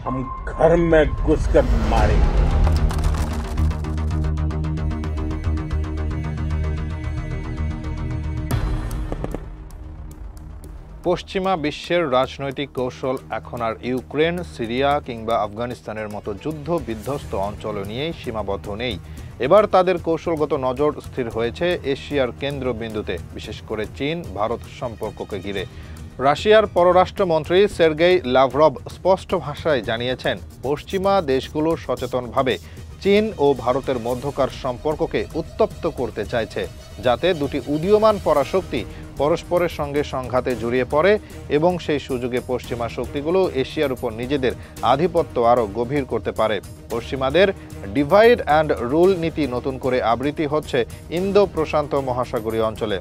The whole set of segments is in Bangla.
हम घर में घुसकर मारेंगे। পশ্চিমা বিশ্বের রাজনৈতিক কৌশল এখন আর ইউক্রেন, সিরিয়া কিংবা আফগানিস্তানের মতো যুদ্ধ বিধ্বস্ত অঞ্চল নিয়েই সীমাবদ্ধ নেই। এবার তাদের কৌশলগত নজর স্থির হয়েছে এশিয়ার কেন্দ্রবিন্দুতে, বিশেষ করে চীন ভারত সম্পর্ককে ঘিরে। রাশিয়ার পররাষ্ট্রমন্ত্রী সের্গেই লাভরভ স্পষ্ট ভাষায় জানিয়েছেন, পশ্চিমা দেশগুলো সচেতনভাবে চীন ও ভারতের মধ্যকার সম্পর্ককে উত্তপ্ত করতে চাইছে, যাতে দুটি উদীয়মান পরাশক্তি পরস্পরের সঙ্গে সংঘাতে জড়িয়ে পড়ে এবং সেই সুযোগে পশ্চিমা শক্তিগুলো এশিয়ার উপর নিজেদের আধিপত্য আরও গভীর করতে পারে। পশ্চিমাদের ডিভাইড অ্যান্ড রুল নীতি নতুন করে আবৃত্তি হচ্ছে ইন্দো প্রশান্ত মহাসাগরীয় অঞ্চলে।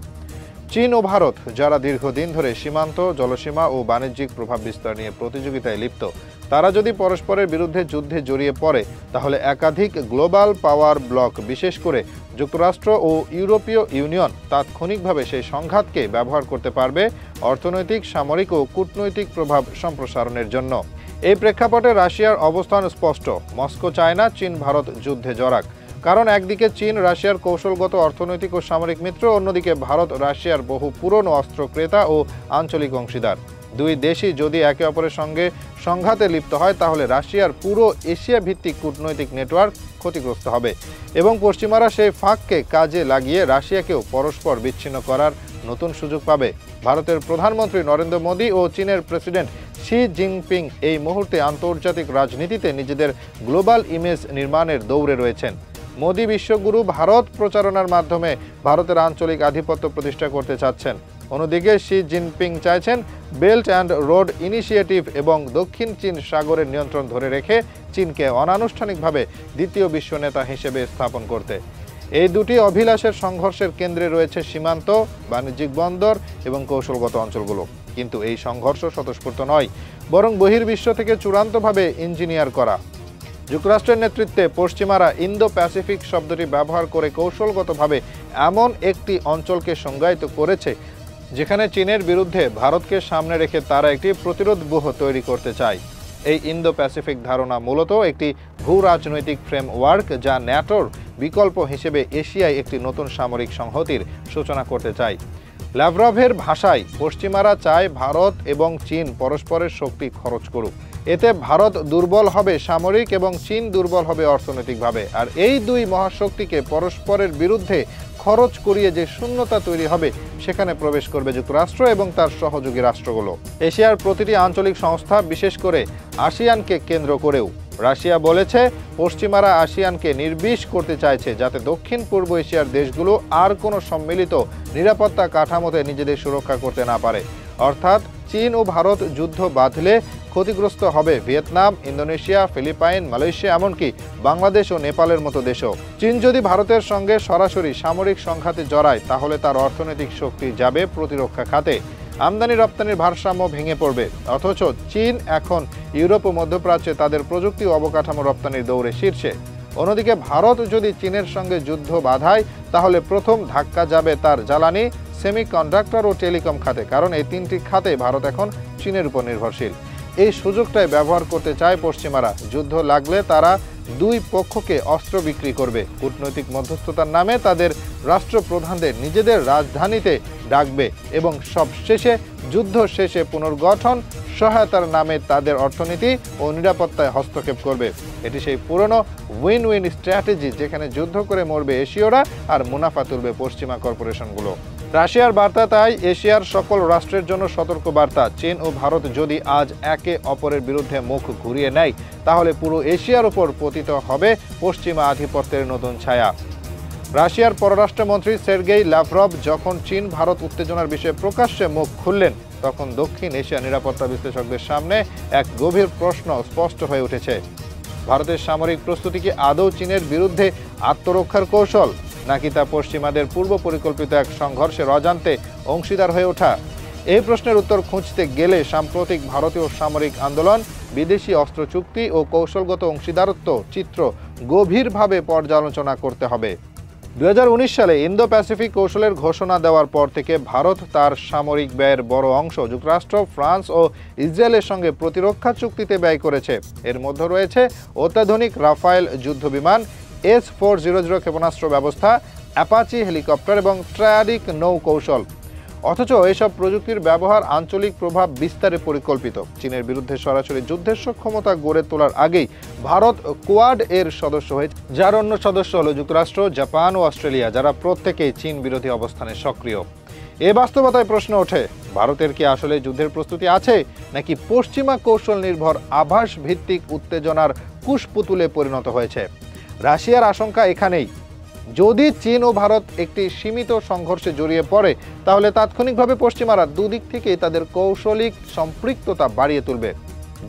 চীন ও ভারত, যারা দীর্ঘদিন ধরে সীমান্ত, জলসীমা ও বাণিজ্যিক প্রভাব বিস্তার নিয়ে প্রতিযোগিতায় লিপ্ত, তারা যদি পরস্পরের বিরুদ্ধে যুদ্ধে জড়িয়ে পড়ে, তাহলে একাধিক গ্লোবাল পাওয়ার ব্লক, বিশেষ করে যুক্তরাষ্ট্র ও ইউরোপীয় ইউনিয়ন, তাৎক্ষণিকভাবে সেই সংঘাতকে ব্যবহার করতে পারবে অর্থনৈতিক, সামরিক ও কূটনৈতিক প্রভাব সম্প্রসারণের জন্য। এই প্রেক্ষাপটে রাশিয়ার অবস্থান স্পষ্ট। মস্কো চায় না চীন ভারত যুদ্ধে জড়াক, কারণ একদিকে চীন রাশিয়ার কৌশলগত, অর্থনৈতিক ও সামরিক মিত্র, অন্যদিকে ভারত রাশিয়ার বহু পুরনো অস্ত্র ক্রেতা ও আঞ্চলিক অংশীদার। দুই দেশই যদি একে অপরের সঙ্গে সংঘাতে লিপ্ত হয়, তাহলে রাশিয়ার পুরো এশিয়া ভিত্তিক কূটনৈতিক নেটওয়ার্ক ক্ষতিগ্রস্ত হবে এবং পশ্চিমারা সেই ফাঁককে কাজে লাগিয়ে রাশিয়াকেও পরস্পর বিচ্ছিন্ন করার নতুন সুযোগ পাবে। ভারতের প্রধানমন্ত্রী নরেন্দ্র মোদী ও চীনের প্রেসিডেন্ট শি জিনপিং এই মুহূর্তে আন্তর্জাতিক রাজনীতিতে নিজেদের গ্লোবাল ইমেজ নির্মাণের দৌড়ে রয়েছেন। মোদী বিশ্বগুরু ভারত প্রচারণার মাধ্যমে ভারতের আঞ্চলিক আধিপত্য প্রতিষ্ঠা করতে চাচ্ছেন। অন্যদিকে শি জিনপিং চাইছেন বেল্ট অ্যান্ড রোড ইনিশিয়েটিভ এবং দক্ষিণ চীন সাগরের নিয়ন্ত্রণ ধরে রেখে চীনকে অনানুষ্ঠানিকভাবে দ্বিতীয় বিশ্ব নেতা হিসেবে স্থাপন করতে। এই দুটি অভিলাষের সংঘর্ষের কেন্দ্রে রয়েছে সীমান্ত, বাণিজ্যিক বন্দর এবং কৌশলগত অঞ্চলগুলো। কিন্তু এই সংঘর্ষ স্বতঃস্ফূর্ত নয়, বরং বহির্বিশ্ব থেকে চূড়ান্তভাবে ইঞ্জিনিয়ার করা। যুক্তরাষ্ট্রের নেতৃত্বে পশ্চিমারা ইন্দো প্যাসিফিক শব্দটি ব্যবহার করে কৌশলগতভাবে এমন একটি অঞ্চলকে সংজ্ঞায়িত করেছে, যেখানে চীনের বিরুদ্ধে ভারতকে সামনে রেখে তারা একটি প্রতিরোধ ব্যূহ তৈরি করতে চায়। এই ইন্দো প্যাসিফিক ধারণা মূলত একটি ভূ রাজনৈতিক ফ্রেমওয়ার্ক, যা ন্যাটোর বিকল্প হিসেবে এশিয়ায় একটি নতুন সামরিক সংহতির সূচনা করতে চায়। লাভরভের ভাষায়, পশ্চিমারা চায় ভারত এবং চীন পরস্পরের শক্তি খরচ করুক। এতে ভারত দুর্বল হবে সামরিক এবং চীন দুর্বল হবে অর্থনৈতিকভাবে। আর এই দুই মহাশক্তিকে পরস্পরের বিরুদ্ধে খরচ করিয়ে যে শূন্যতা তৈরি হবে, সেখানে প্রবেশ করবে যুক্তরাষ্ট্র এবং তার সহযোগী রাষ্ট্রগুলো। এশিয়ার প্রতিটি আঞ্চলিক সংস্থা, বিশেষ করে আসিয়ানকে কেন্দ্র করেও। রাশিয়া বলেছে, পশ্চিমারা আসিয়ানকে নির্বিষ করতে চাইছে, যাতে দক্ষিণ পূর্ব এশিয়ার দেশগুলো আর কোনো সম্মিলিত নিরাপত্তা কাঠামোতে নিজেদের সুরক্ষা করতে না পারে। অর্থাৎ চীন ও ভারত যুদ্ধ বাঁধলে ক্ষতিগ্রস্ত হবে ভিয়েতনাম, ইন্দোনেশিয়া, ফিলিপাইন, মালয়েশিয়া, এমনকি বাংলাদেশ ও নেপালের মতো দেশও। চীন যদি ভারতের সঙ্গে সরাসরি সামরিক সংঘাতে জড়ায়, তাহলে তার অর্থনৈতিক শক্তি যাবে প্রতিরক্ষা খাতে। আমদানি রপ্তানির ভারসাম্য ভেঙে পড়বে। অথচ চীন এখন ইউরোপ ও মধ্যপ্রাচ্যে তাদের প্রযুক্তি ও অবকাঠামো রপ্তানির দৌড়ে শীর্ষে। অন্যদিকে ভারত যদি চীনের সঙ্গে যুদ্ধ বাধায়, তাহলে প্রথম ধাক্কা যাবে তার জ্বালানি, সেমিকন্ডাক্টর ও টেলিকম খাতে, কারণ এই তিনটি খাতে ভারত এখন চীনের উপর নির্ভরশীল। এই সুযোগটাই ব্যবহার করতে চায় পশ্চিমারা। যুদ্ধ লাগলে তারা দুই পক্ষকে অস্ত্র বিক্রি করবে, কূটনৈতিক মধ্যস্থতার নামে তাদের রাষ্ট্রপ্রধানদের নিজেদের রাজধানীতে ডাকবে এবং সবশেষে যুদ্ধ শেষে পুনর্গঠন সহায়তার নামে তাদের অর্থনীতি ও নিরাপত্তায় হস্তক্ষেপ করবে। এটি সেই পুরনো উইন উইন স্ট্র্যাটেজি, যেখানে যুদ্ধ করে মরবে এশীয়রা আর মুনাফা তুলবে পশ্চিমা কর্পোরেশনগুলো। রাশিয়ার বার্তা তাই এশিয়ার সকল রাষ্ট্রের জন্য সতর্ক বার্তা। চীন ও ভারত যদি আজ একে অপরের বিরুদ্ধে মুখ ঘুরিয়ে নেয়, তাহলে পুরো এশিয়ার উপর পতিত হবে পশ্চিমা আধিপত্যের নতুন ছায়া। রাশিয়ার পররাষ্ট্রমন্ত্রী সের্গেই লাভরভ যখন চীন ভারত উত্তেজনার বিষয়ে প্রকাশ্যে মুখ খুললেন, তখন দক্ষিণ এশিয়া নিরাপত্তা বিশ্লেষকদের সামনে এক গভীর প্রশ্ন স্পষ্ট হয়ে উঠেছে। ভারতের সামরিক প্রস্তুতি কি আদৌ চীনের বিরুদ্ধে আত্মরক্ষার কৌশল, নাকি তা পশ্চিমাদের পূর্ব পরিকল্পিত এক সংঘর্ষের অজান্তে অংশীদার হয়ে ওঠা? এই প্রশ্নের উত্তর খুঁজতে গেলে সাম্প্রতিক ভারতীয় সামরিক আন্দোলন, বিদেশি অস্ত্র চুক্তি ও কৌশলগত অংশীদারত্ব চিত্র গভীরভাবে পর্যালোচনা করতে হবে। 2019 সালে ইন্দো প্যাসিফিক কৌশলের ঘোষণা দেওয়ার পর থেকে ভারত তার সামরিক ব্যয়ের বড় অংশ যুক্তরাষ্ট্র, ফ্রান্স ও ইসরায়েলের সঙ্গে প্রতিরক্ষা চুক্তিতে ব্যয় করেছে। এর মধ্যে রয়েছে অত্যাধুনিক রাফায়েল যুদ্ধবিমান, S-400 ক্ষেপণাস্ত্র ব্যবস্থা, অ্যাপাচি হেলিকপ্টার এবং ট্রায়াডিক নৌ কৌশল। অথচ এসব প্রযুক্তির ব্যবহার আঞ্চলিক প্রভাব বিস্তারে পরিকল্পিত। চীনের বিরুদ্ধে সরাসরি যুদ্ধের সক্ষমতা গড়ে তোলার আগেই ভারত কোয়াড এর সদস্য হয়েছে, যার অন্য সদস্য হল যুক্তরাষ্ট্র, জাপান ও অস্ট্রেলিয়া, যারা প্রত্যেকেই চীন বিরোধী অবস্থানে সক্রিয়। এ বাস্তবতায় প্রশ্ন ওঠে, ভারতের কি আসলে যুদ্ধের প্রস্তুতি আছে, নাকি পশ্চিমা কৌশল নির্ভর আভাস ভিত্তিক উত্তেজনার কুশপুতুলে পরিণত হয়েছে? রাশিয়ার আশঙ্কা এখানেই, যদি চীন ও ভারত একটি সীমিত সংঘর্ষে জড়িয়ে পড়ে তাহলে তাৎক্ষণিকভাবে পশ্চিমারা দুদিক থেকেই তাদের কৌশলিক সম্পৃক্ততা বাড়িয়ে তুলবে।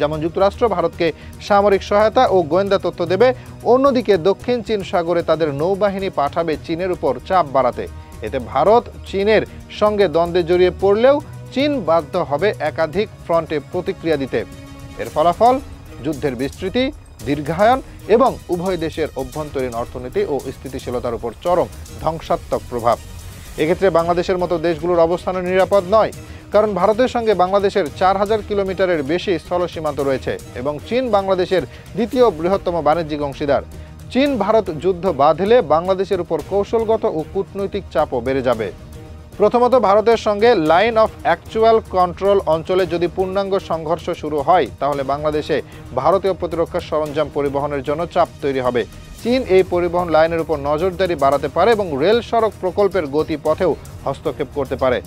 যেমন যুক্তরাষ্ট্র ভারতকে সামরিক সহায়তা ও গোয়েন্দা তথ্য দেবে, অন্যদিকে দক্ষিণ চীন সাগরে তাদের নৌবাহিনী পাঠাবে চীনের উপর চাপ বাড়াতে। এতে ভারত চীনের সঙ্গে দ্বন্দ্বে জড়িয়ে পড়লেও চীন বাধ্য হবে একাধিক ফ্রন্টে প্রতিক্রিয়া দিতে। এর ফলাফল যুদ্ধের বিস্তৃতি, দীর্ঘায়ন এবং উভয় দেশের অভ্যন্তরীণ অর্থনীতি ও স্থিতিশীলতার উপর চরম ধ্বংসাত্মক প্রভাব। এক্ষেত্রে বাংলাদেশের মতো দেশগুলোর অবস্থানও নিরাপদ নয়, কারণ ভারতের সঙ্গে বাংলাদেশের 4000 কিলোমিটারের বেশি স্থল সীমান্ত রয়েছে এবং চীন বাংলাদেশের দ্বিতীয় বৃহত্তম বাণিজ্যিক অংশীদার। চীন ভারত যুদ্ধ বাঁধলে বাংলাদেশের উপর কৌশলগত ও কূটনৈতিক চাপও বেড়ে যাবে। প্রথমত, ভারতের সঙ্গে লাইন অফ অ্যাকচুয়াল কন্ট্রোল অঞ্চলে যদি পূর্ণাঙ্গ সংঘর্ষ শুরু হয় তাহলে বাংলাদেশে ভারতীয় প্রতিরক্ষা সরঞ্জাম পরিবহনের জন্য চাপ তৈরি হবে। চীন এই পরিবহন লাইনের উপর নজরদারি বাড়াতে পারে এবং রেল সড়ক প্রকল্পের গতিপথেও হস্তক্ষেপ করতে পারে।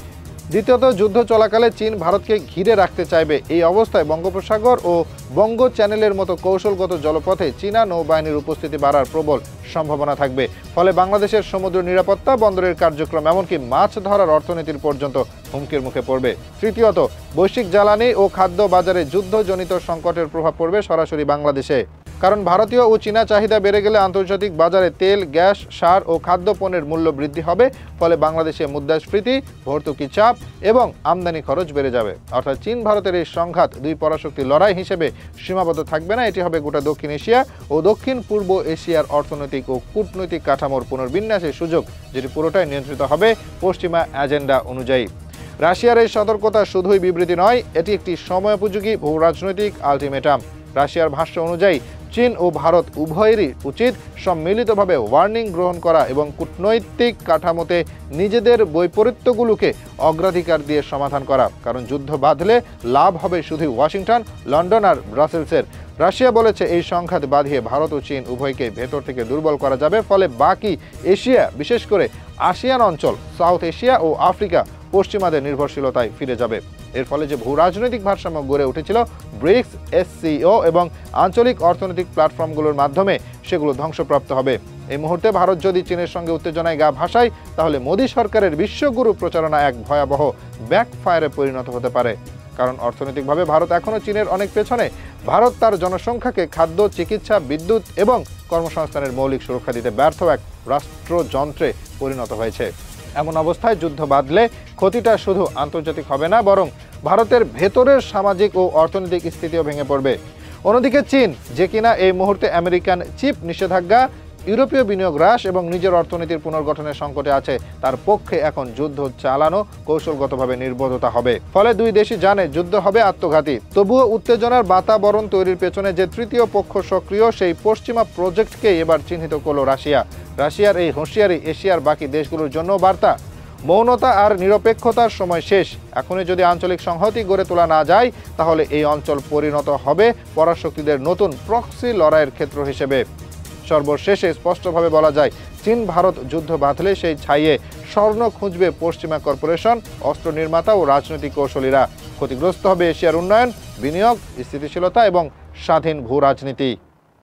দ্বিতীয়ত, যুদ্ধ চলাকালে চীন ভারতকে ঘিরে রাখতে চাইবে। এই অবস্থায় বঙ্গোপসাগর ও বঙ্গ চ্যানেলের মতো কৌশলগত জলপথে চীনা নৌবাহিনীর উপস্থিতি বাড়ার প্রবল সম্ভাবনা থাকবে। ফলে বাংলাদেশের সমুদ্র নিরাপত্তা, বন্দরের কার্যক্রম, এমনকি মাছ ধরার অর্থনীতির পর্যন্ত হুমকির মুখে পড়বে। তৃতীয়ত, বৈশ্বিক জ্বালানি ও খাদ্য বাজারে যুদ্ধজনিত সংকটের প্রভাব পড়বে সরাসরি বাংলাদেশে, কারণ ভারতীয় ও চীনা চাহিদা বেড়ে গেলে আন্তর্জাতিক বাজারে তেল, গ্যাস, সার ও খাদ্য পণ্যের মূল্য বৃদ্ধি হবে। ফলে বাংলাদেশে মুদ্রাস্ফীতি, ভর্তুকি চাপ এবং আমদানি খরচ বেড়ে যাবে। অর্থাৎ চীন ভারতের এই সংঘাত দুই পরাশক্তির লড়াই হিসেবে সীমাবদ্ধ থাকবে না, এটি হবে গোটা দক্ষিণ এশিয়া ও দক্ষিণ পূর্ব এশিয়ার অর্থনৈতিক ও কূটনৈতিক কাঠামোর পুনর্বিন্যাসের সুযোগ, যেটি পুরোটাই নিয়ন্ত্রিত হবে পশ্চিমা এজেন্ডা অনুযায়ী। রাশিয়ার এই সতর্কতা শুধুই বিবৃতি নয়, এটি একটি সময়োপযোগী ভূ রাজনৈতিক আলটিমেটাম। রাশিয়ার ভাষ্য অনুযায়ী চীন ও ভারত উভয়েরই উচিত সম্মিলিতভাবে ওয়ার্নিং গ্রহণ করা এবং কূটনৈতিক কাঠামোতে নিজেদের বৈপরীত্যগুলোকে অগ্রাধিকার দিয়ে সমাধান করা, কারণ যুদ্ধ বাঁধলে লাভ হবে শুধু ওয়াশিংটন, লন্ডন আর ব্রাসেলসের। রাশিয়া বলেছে এই সংঘাত বাঁধিয়ে ভারত ও চীন উভয়কে ভেতর থেকে দুর্বল করা যাবে। ফলে বাকি এশিয়া, বিশেষ করে আসিয়ান অঞ্চল, সাউথ এশিয়া ও আফ্রিকা পশ্চিমাদের নির্ভরশীলতায় ফিরে যাবে। এর ফলে যে ভূ রাজনৈতিক ভারসাম্য গড়ে উঠেছিল ব্রিক্স, SCO এবং আঞ্চলিক অর্থনৈতিক প্ল্যাটফর্মগুলোর মাধ্যমে, সেগুলো ধ্বংসপ্রাপ্ত হবে। এই মুহূর্তে ভারত যদি চীনের সঙ্গে উত্তেজনায় গা ভাসায় তাহলে মোদী সরকারের বিশ্বগুরু প্রচারণা এক ভয়াবহ ব্যাকফায়ারে পরিণত হতে পারে, কারণ অর্থনৈতিকভাবে ভারত এখনও চীনের অনেক পেছনে। ভারত তার জনসংখ্যাকে খাদ্য, চিকিৎসা, বিদ্যুৎ এবং কর্মসংস্থানের মৌলিক সুরক্ষা দিতে ব্যর্থ এক রাষ্ট্রযন্ত্রে পরিণত হয়েছে। এমন অবস্থায় যুদ্ধ বাঁধলে ক্ষতিটা শুধু আন্তর্জাতিক হবে না, বরং ভারতের ভেতরের সামাজিক ও অর্থনৈতিক স্থিতিও ভেঙে পড়বে। অন্যদিকে চীন, যে কিনা এই মুহূর্তে আমেরিকান চিপ নিষেধাজ্ঞা, ইউরোপীয় বিনিয়োগ হ্রাস এবং নিজের অর্থনীতির পুনর্গঠনের সংকটে আছে, তার পক্ষে এখন যুদ্ধ চালানো কৌশলগতভাবে নির্বোধতা হবে। ফলে দুই দেশই জানে যুদ্ধ হবে আত্মঘাতী। তবুও উত্তেজনার বাতাবরণ তৈরির পেছনে যে তৃতীয় পক্ষ সক্রিয়, সেই পশ্চিমা প্রজেক্টকে এবার চিহ্নিত করল রাশিয়া। রাশিয়ার এই হুঁশিয়ারি এশিয়ার বাকি দেশগুলোর জন্য বার্তা, মৌনতা আর নিরপেক্ষতার সময় শেষ। এখনই যদি আঞ্চলিক সংহতি গড়ে তোলা না যায় তাহলে এই অঞ্চল পরিণত হবে পরাশক্তিদের নতুন প্রক্সি লড়াইয়ের ক্ষেত্র হিসেবে। সর্বশেষে স্পষ্টভাবে বলা যায়, চীন ভারত যুদ্ধ বাঁধলে সেই ছাইয়ে স্বর্ণ খুঁজবে পশ্চিমা কর্পোরেশন, অস্ত্র নির্মাতা ও রাজনৈতিক কৌশলীরা। ক্ষতিগ্রস্ত হবে এশিয়ার উন্নয়ন, বিনিয়োগ, স্থিতিশীলতা এবং স্বাধীন ভূ রাজনীতি।